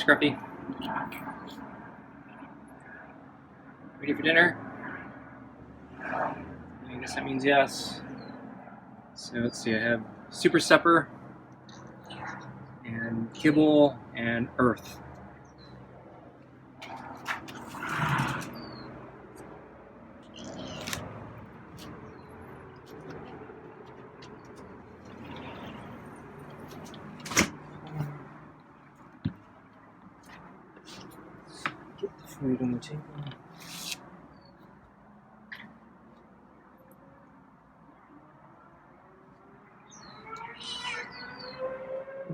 Scruffy. Ready for dinner? I guess that means yes. So let's see, I have super supper and kibble and earth. Get the food on the table.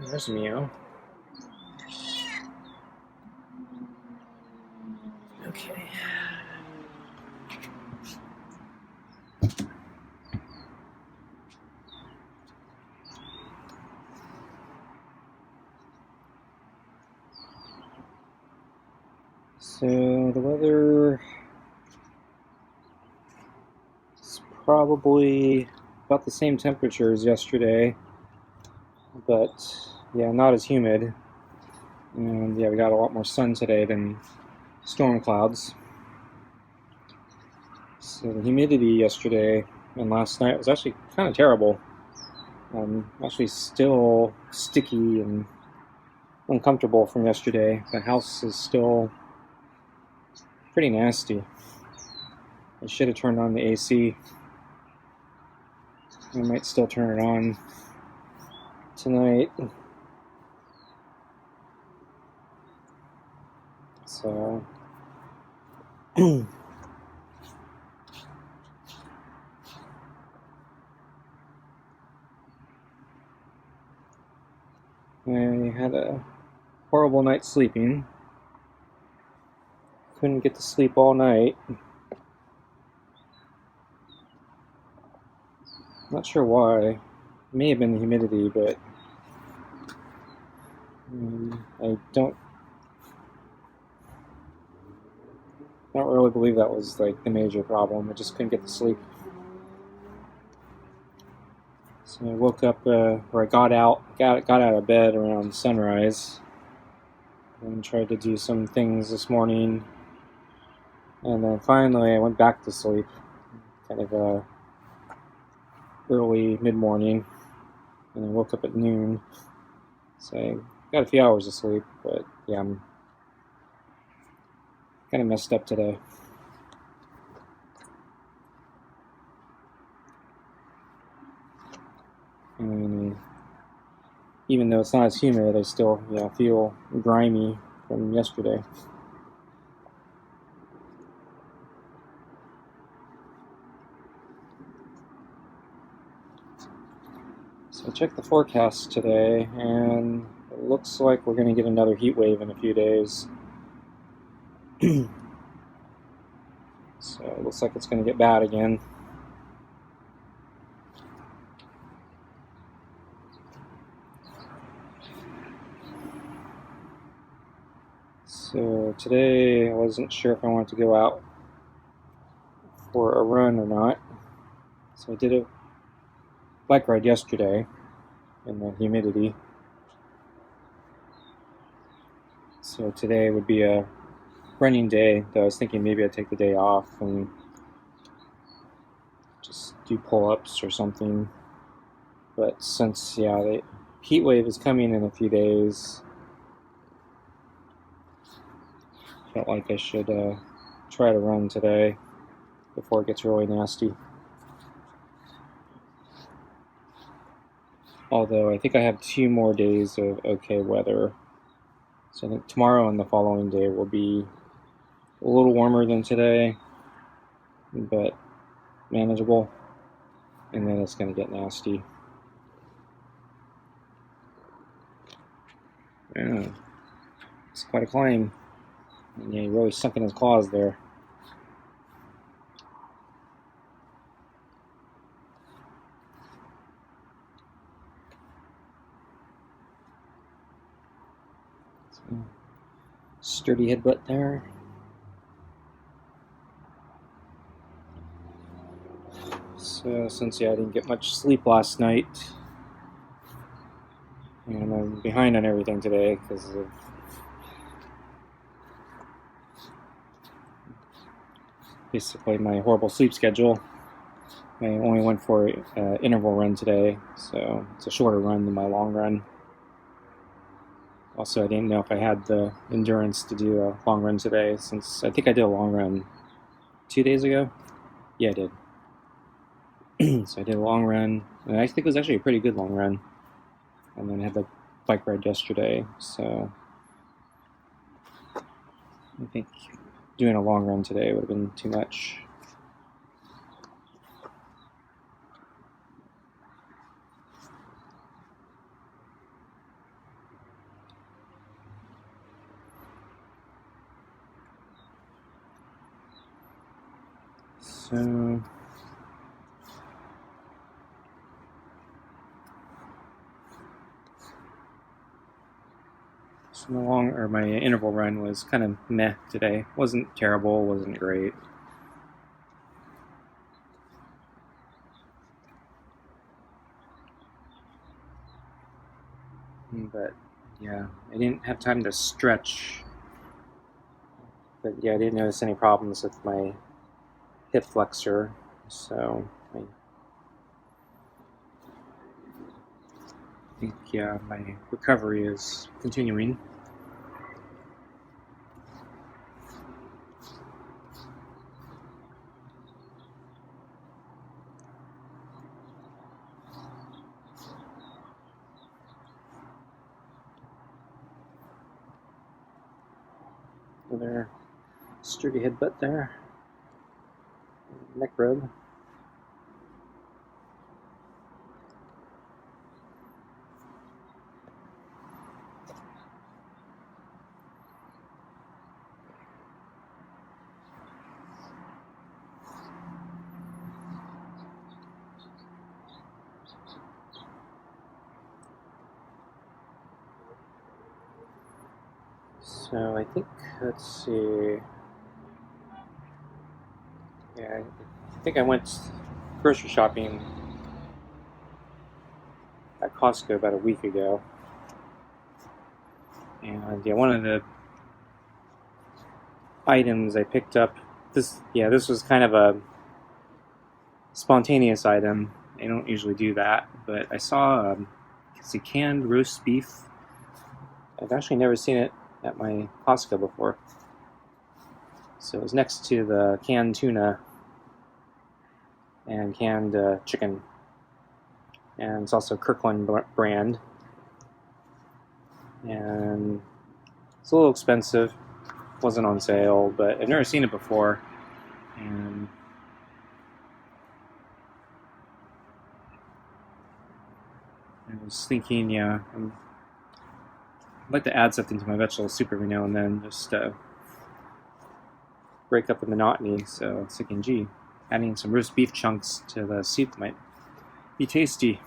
There's Meow. Okay. So the weather is probably about the same temperature as yesterday, but yeah, not as humid. And yeah, we got a lot more sun today than storm clouds. So the humidity yesterday and last night was actually kind of terrible. Actually still sticky and uncomfortable from yesterday. The house is still pretty nasty. I should have turned on the AC. I might still turn it on tonight. So I had a horrible night sleeping. Couldn't get to sleep all night. Not sure why. It may have been the humidity, but I don't really believe that was like the major problem. I just couldn't get to sleep. So I woke up, or I got out of bed around sunrise, and tried to do some things this morning, and then finally I went back to sleep, kind of early mid-morning, and I woke up at noon. So I got a few hours of sleep, but yeah, I'm kind of messed up today. And even though it's not as humid, I still feel grimy from yesterday. So I checked the forecast today, and it looks like we're going to get another heat wave in a few days. So it looks like it's going to get bad again. So today I wasn't sure if I wanted to go out for a run or not. So I did a bike ride yesterday in the humidity. So today would be a running day, though I was thinking maybe I'd take the day off and just do pull-ups or something. But since the heat wave is coming in a few days, felt like I should try to run today before it gets really nasty. Although I think I have 2 more days of okay weather. So I think tomorrow and the following day will be a little warmer than today, but manageable. And then it's going to get nasty. Yeah, it's quite a climb. And he really sunk in his claws there. So, sturdy headbutt there. So since I didn't get much sleep last night, and I'm behind on everything today because of basically my horrible sleep schedule. I only went for an interval run today, so it's a shorter run than my long run. Also, I didn't know if I had the endurance to do a long run today, since I think I did a long run 2 days ago. Yeah, I did. So I did a long run, and I think it was actually a pretty good long run. And then I had the bike ride yesterday, so I think doing a long run today would have been too much. So my interval run was kind of meh today. Wasn't terrible, wasn't great. But yeah, I didn't have time to stretch. But yeah, I didn't notice any problems with my hip flexor, so I think, yeah, my recovery is continuing. Another sturdy headbutt there. Neck rub. So I think, let's see. Yeah, I think I went grocery shopping at Costco about a week ago. And yeah, one of the items I picked up, this was kind of a spontaneous item. I don't usually do that, but I saw it's a canned roast beef. I've actually never seen it at my Costco before. So it was next to the canned tuna and canned chicken. And it's also Kirkland brand. And it's a little expensive. Wasn't on sale, but I've never seen it before. And I was thinking, yeah, I'd like to add something to my vegetable soup every now and then, just to break up the monotony. So I was thinking, gee, adding some roast beef chunks to the soup might be tasty.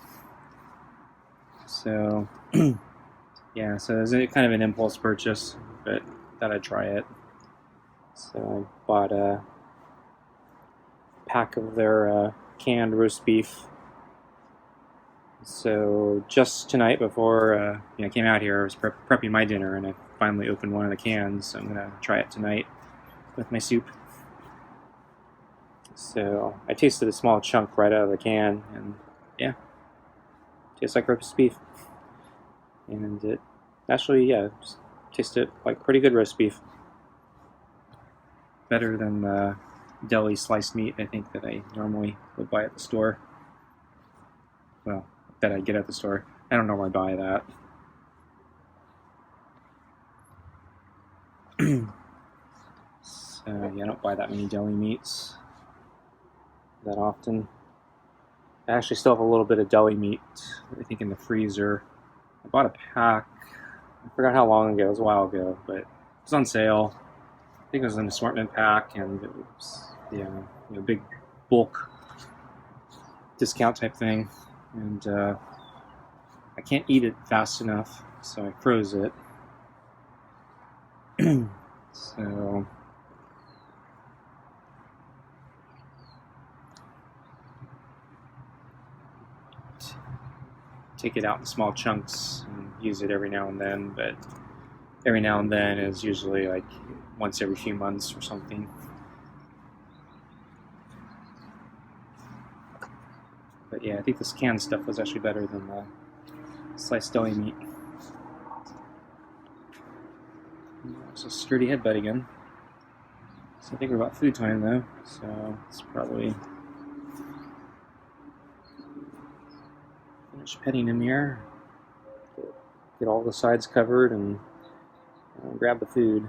So yeah, so it was kind of an impulse purchase, but thought I'd try it. So I bought a pack of their canned roast beef. So just tonight, before I came out here, I was prepping my dinner, and I finally opened one of the cans. So I'm gonna try it tonight with my soup. So I tasted a small chunk right out of the can, and yeah, tastes like roast beef. And it actually, yeah, tasted like pretty good roast beef. Better than the deli sliced meat, I think, that I normally would buy at the store. Well, that I get at the store. I don't normally buy that. So yeah, I don't buy that many deli meats that often. I actually still have a little bit of deli meat, I think, in the freezer. I bought a pack. I forgot how long ago. It was a while ago, but it was on sale. I think it was an assortment pack, and it was, a big bulk discount type thing. And I can't eat it fast enough, so I froze it. So take it out in small chunks and use it every now and then, but every now and then is usually like once every few months or something. But yeah, I think this canned stuff was actually better than the sliced deli meat. It's a sturdy headbutt again. So I think we're about food time though, so it's probably finish petting him here. Get all the sides covered and grab the food.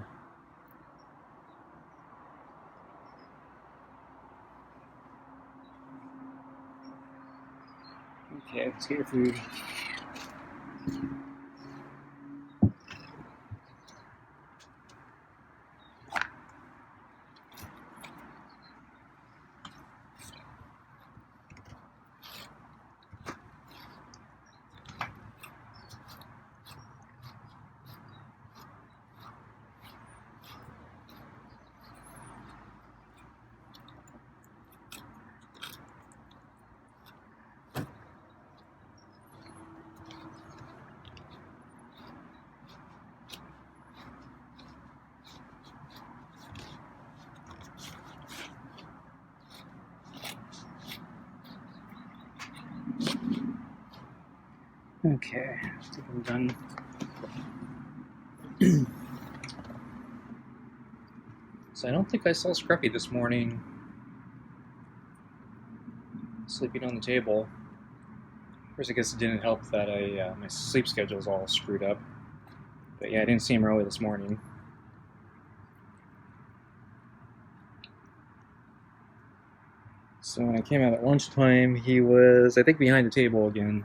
Okay, let's get your food. Okay, I think I'm done. So I don't think I saw Scruffy this morning sleeping on the table. Of course, I guess it didn't help that my sleep schedule is all screwed up. But yeah, I didn't see him early this morning. So when I came out at lunchtime, he was, I think, behind the table again.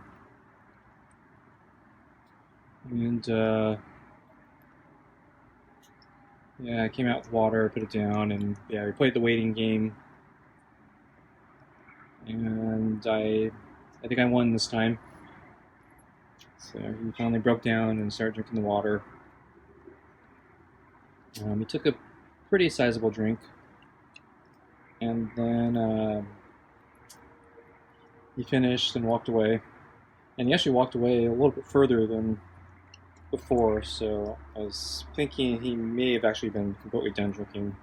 And yeah, I came out with water, put it down, and yeah, we played the waiting game. And I think I won this time. So he finally broke down and started drinking the water. He took a pretty sizable drink. And then he finished and walked away. And he actually walked away a little bit further than before, so I was thinking he may have actually been completely done drinking.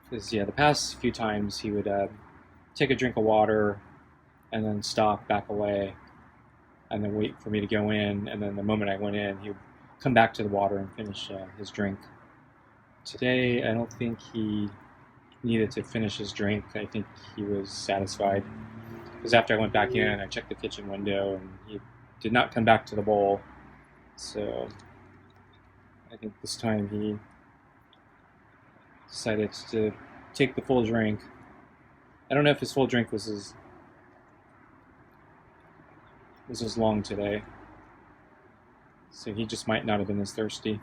Because, yeah, the past few times he would take a drink of water and then stop, back away, and then wait for me to go in, and then the moment I went in, he would come back to the water and finish his drink. Today, I don't think he needed to finish his drink. I think he was satisfied. Because after I went back in, I checked the kitchen window, and he did not come back to the bowl. So I think this time he decided to take the full drink. I don't know if his full drink was as long today. So he just might not have been as thirsty.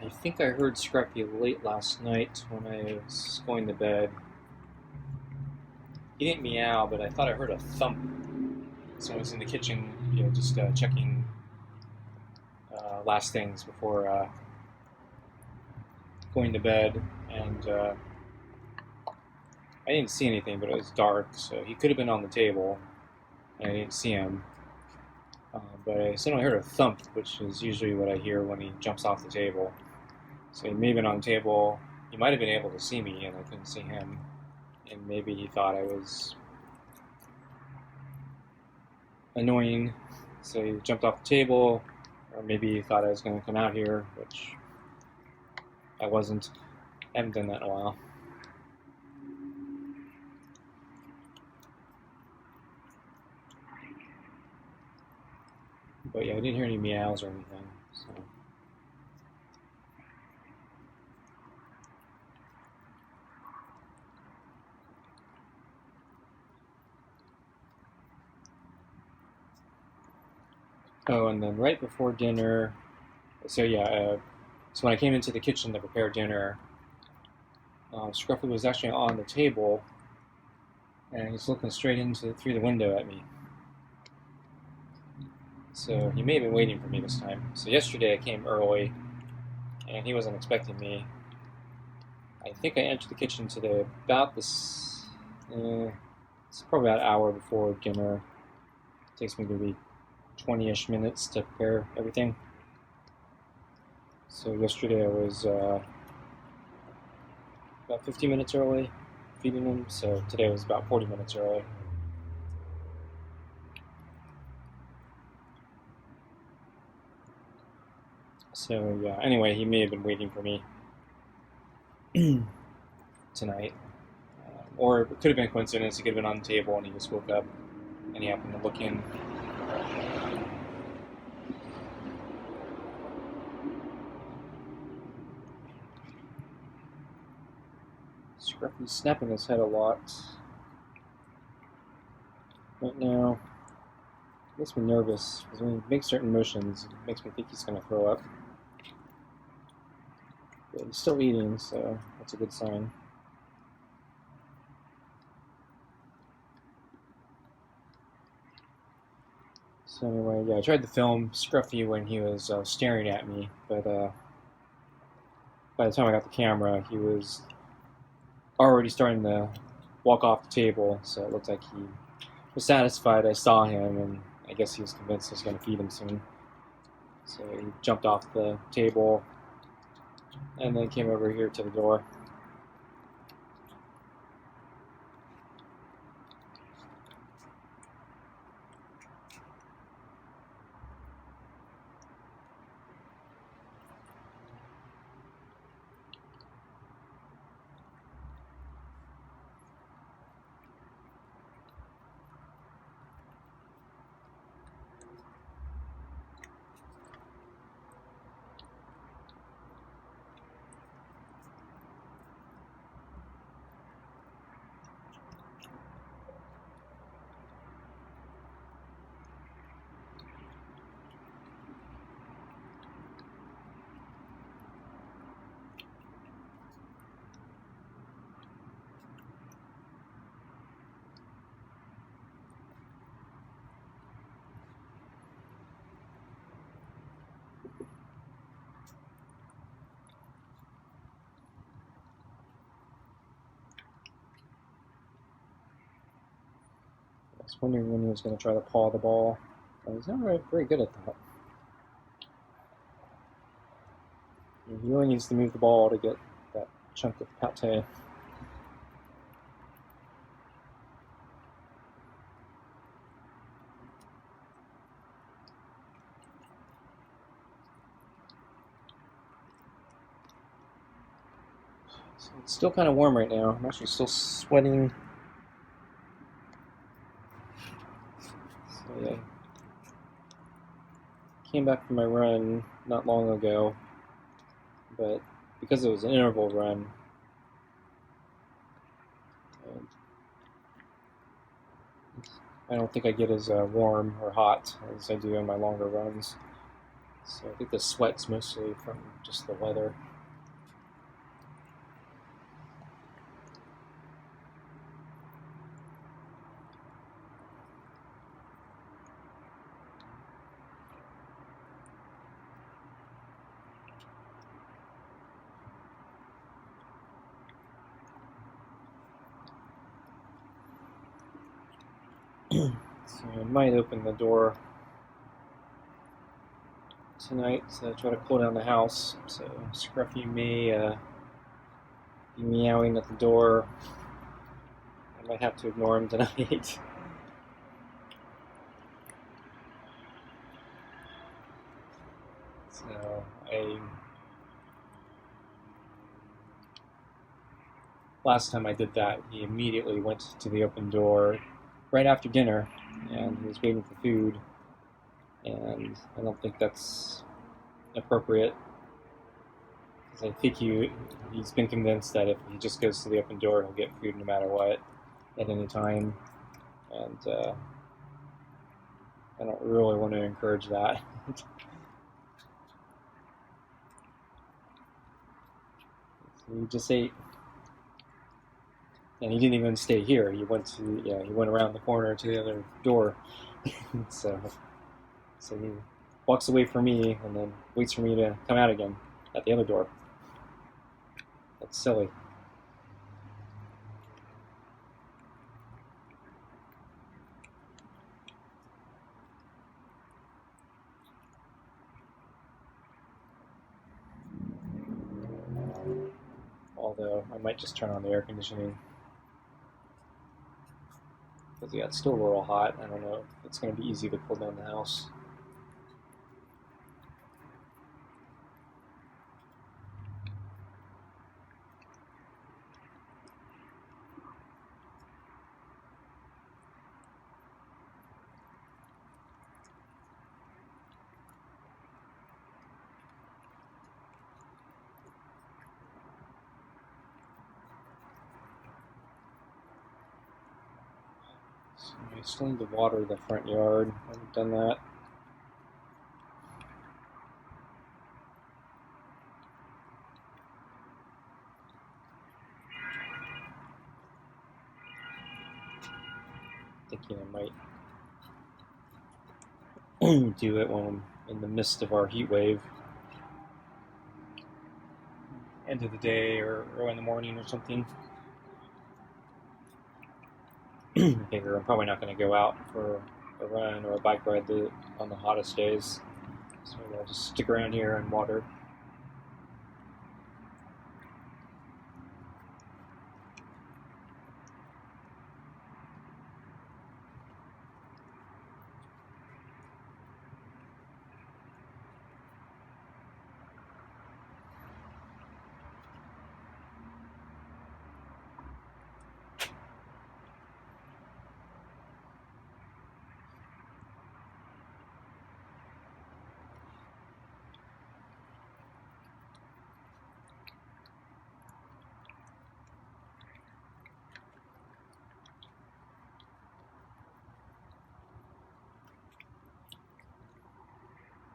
I think I heard Scruffy late last night when I was going to bed. He didn't meow, but I thought I heard a thump. So I was in the kitchen, just checking last things before going to bed, and I didn't see anything, but it was dark, so he could have been on the table, and I didn't see him. But I suddenly heard a thump, which is usually what I hear when he jumps off the table. So he may have been on the table. He might have been able to see me, and I couldn't see him. And maybe he thought I was annoying, so he jumped off the table. Or maybe he thought I was going to come out here, which I wasn't. I haven't done that in a while. But yeah, I didn't hear any meows or anything, so. Oh, and then right before dinner, so when I came into the kitchen to prepare dinner, Scruffy was actually on the table, and he's looking straight through the window at me. So he may have been waiting for me this time. So yesterday I came early, and he wasn't expecting me. I think I entered the kitchen today about this. It's probably about an hour before dinner. It takes me maybe 20-ish minutes to prepare everything. So yesterday I was about 15 minutes early feeding him, so today was about 40 minutes early. So yeah, anyway, he may have been waiting for me tonight. Or it could have been a coincidence. He could have been on the table and he just woke up and he happened to look in. Scruffy's snapping his head a lot right now. It makes me nervous because when he makes certain motions, it makes me think he's going to throw up. But he's still eating, so that's a good sign. So anyway, yeah, I tried to film Scruffy when he was staring at me, but by the time I got the camera, he was already starting to walk off the table, so it looked like he was satisfied. I saw him, and I guess he was convinced I was going to feed him soon. So he jumped off the table and then came over here to the door. I was wondering when he was going to try to paw the ball. He's not very good at that. He really needs to move the ball to get that chunk of pate. So it's still kind of warm right now. I'm actually still sweating. So yeah, came back from my run not long ago, but because it was an interval run, I don't think I get as warm or hot as I do in my longer runs. So I think the sweat's mostly from just the weather. So I might open the door tonight to try to cool down the house. So Scruffy may be meowing at the door. I might have to ignore him tonight. So last time I did that, he immediately went to the open door right after dinner, and he was waiting for food, and I don't think that's appropriate, because I think he's been convinced that if he just goes to the open door, he'll get food no matter what, at any time, and I don't really want to encourage that. So he just ate. And he didn't even stay here. He went around the corner to the other door. So So he walks away from me and then waits for me to come out again at the other door. That's silly. Although I might just turn on the air conditioning. Because yeah, it's still a little hot. I don't know if it's going to be easy to cool down the house. So I still need to water the front yard. I haven't done that. Thinking I might do it when I'm in the midst of our heat wave. End of the day or in the morning or something. I figure I'm probably not going to go out for a run or a bike ride on the hottest days. So I'll just stick around here and water.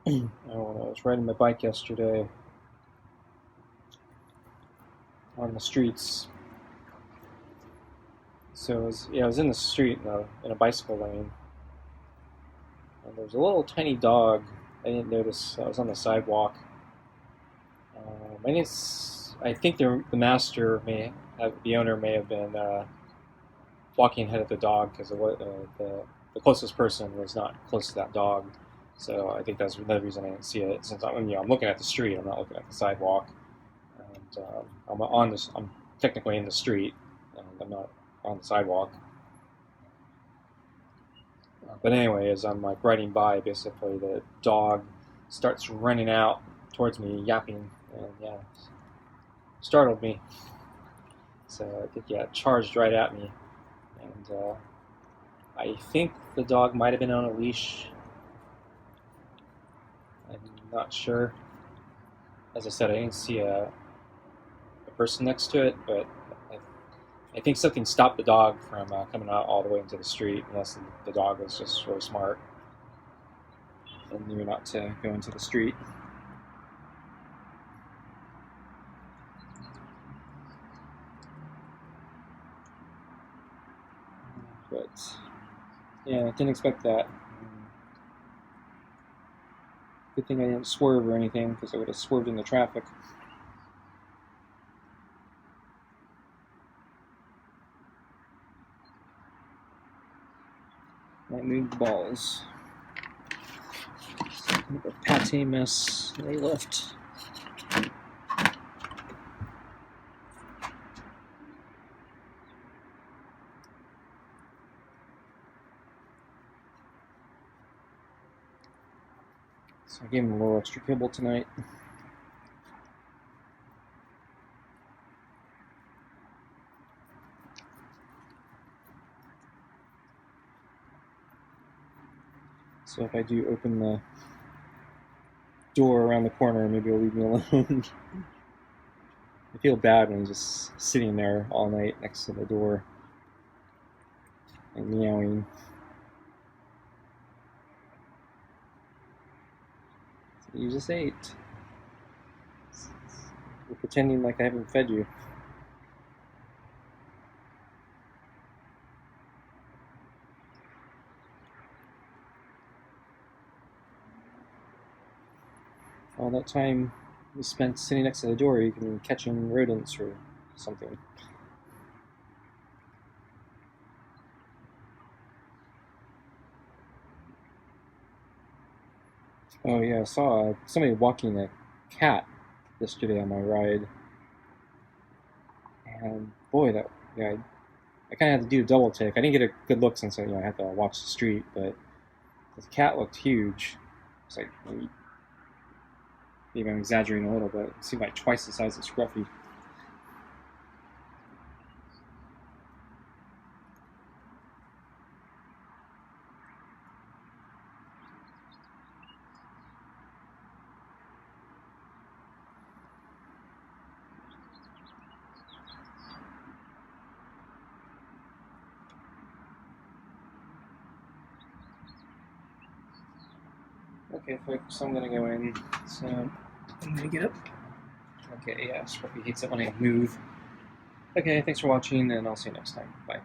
When I was riding my bike yesterday on the streets. So I was in the street in a bicycle lane, and there was a little tiny dog. I didn't notice. I was on the sidewalk. I think the master the owner may have been walking ahead of the dog because the closest person was not close to that dog. So I think that's another reason I didn't see it. Since I'm looking at the street, I'm not looking at the sidewalk, and I'm technically in the street, and I'm not on the sidewalk. But anyway, as I'm like riding by, basically the dog starts running out towards me, yapping, and yeah, startled me. So I think it charged right at me, and I think the dog might have been on a leash. I'm not sure. As I said, I didn't see a person next to it, but I think something stopped the dog from coming out all the way into the street, unless the dog was just really smart and knew not to go into the street. But yeah, I didn't expect that. Good thing I didn't swerve or anything, because I would have swerved into traffic. Might move the balls. A pate mess they left. So I gave him a little extra kibble tonight. So if I do open the door around the corner, maybe he'll leave me alone. I feel bad when he's just sitting there all night next to the door and meowing. So you just ate. You're pretending like I haven't fed you. all that time you spent sitting next to the door, you can be catching rodents or something. Oh yeah, I saw somebody walking a cat yesterday on my ride, and boy, that yeah, I kind of had to do a double take. I didn't get a good look since I had to watch the street, but the cat looked huge. It's like maybe I'm exaggerating a little, but it seemed like twice the size of Scruffy. Okay, folks, I'm gonna go in. So I'm gonna get up. Okay, yeah, Scruffy hates it when I move. Okay, thanks for watching, and I'll see you next time. Bye.